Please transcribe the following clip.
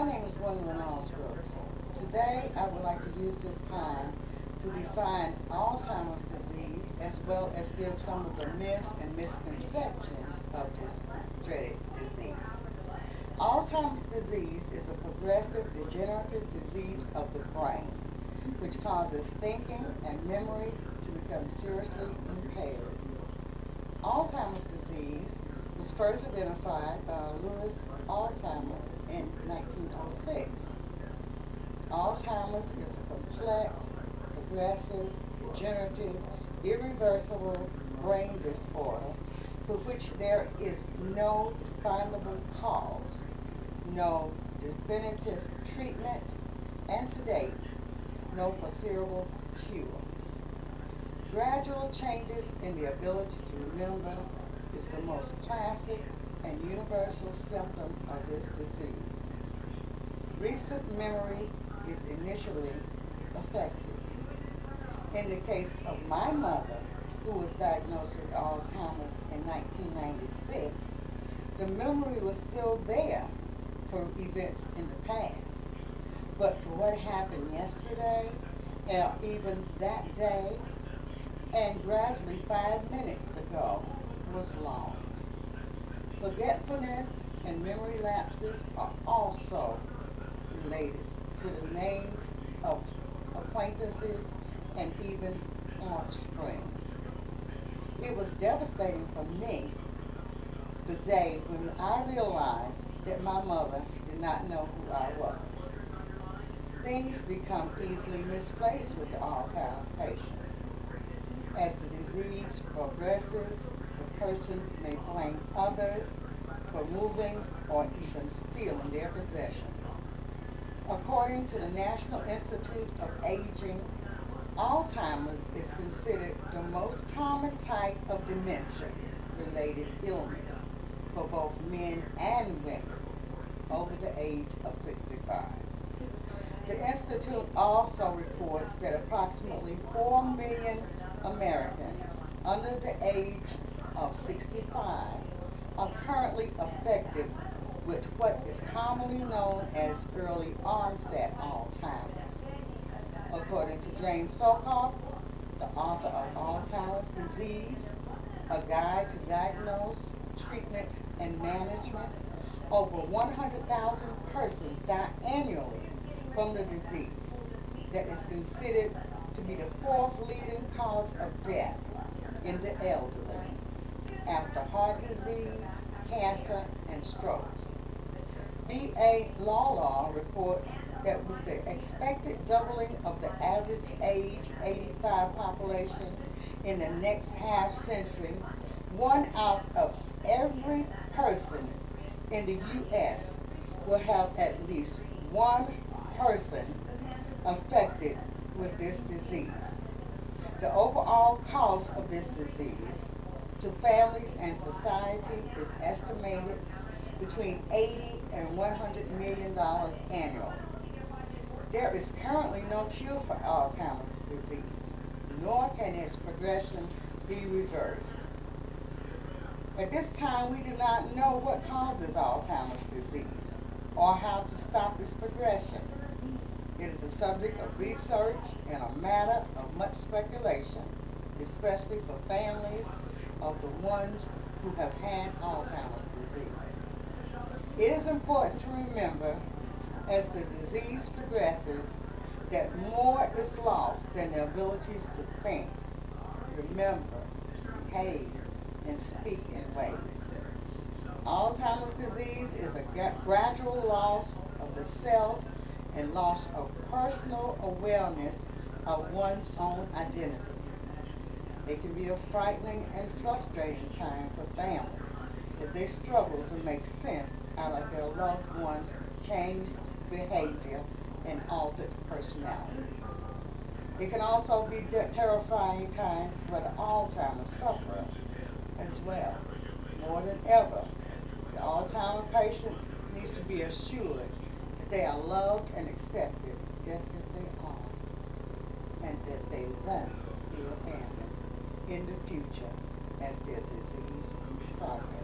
My name is Alsbrooks. Today, I would like to use this time to define Alzheimer's disease as well as give some of the myths and misconceptions of this dreaded disease. Alzheimer's disease is a progressive degenerative disease of the brain, which causes thinking and memory to become seriously impaired. Alzheimer's disease was first identified by Louis Alzheimer in 1906. Alzheimer's is a complex, progressive, degenerative, irreversible brain disorder for which there is no definable cause, no definitive treatment, and to date, no foreseeable cure. Gradual changes in the ability to remember is the most classic and universal symptom of this disease. Recent memory is initially affected. In the case of my mother, who was diagnosed with Alzheimer's in 1996, the memory was still there for events in the past. But for what happened yesterday, or even that day, and gradually 5 minutes ago, was lost. Forgetfulness and memory lapses are also related to the names of acquaintances and even offspring. It was devastating for me the day when I realized that my mother did not know who I was. Things become easily misplaced with the Alzheimer's patient. As the disease progresses, the person may blame others for moving or even stealing their possessions. According to the National Institute of Aging, Alzheimer's is considered the most common type of dementia-related illness for both men and women over the age of 65. The Institute also reports that approximately 4 million Americans under the age of 65 are currently affected with what is commonly known as early onset Alzheimer's. According to James Sokol, the author of Alzheimer's Disease, A Guide to Diagnose, Treatment, and Management, over 100,000 persons die annually from the disease that is considered to be the fourth leading cause of death in the elderly, after heart disease, cancer, and strokes. B.A. Lawlaw reports that with the expected doubling of the average age 85 population in the next half century, 1 out of every person in the U.S. will have at least one person affected with this disease. The overall cost of this disease to families and society is estimated between $80 and $100 million annually. There is currently no cure for Alzheimer's disease, nor can its progression be reversed. At this time, we do not know what causes Alzheimer's disease or how to stop its progression. It is a subject of research and a matter of much speculation, especially for families of the ones who have had Alzheimer's disease. It is important to remember, as the disease progresses, that more is lost than the abilities to think, remember, behave, and speak in ways. Alzheimer's disease is a gradual loss of the self and loss of personal awareness of one's own identity. It can be a frightening and frustrating time for families as they struggle to make sense out of their loved one's changed behavior and altered personality. It can also be a terrifying time for the Alzheimer's sufferer as well. More than ever, the Alzheimer's patients need to be assured that they are loved and accepted just as they are, and that they won't be abandoned in the future as their disease progresses.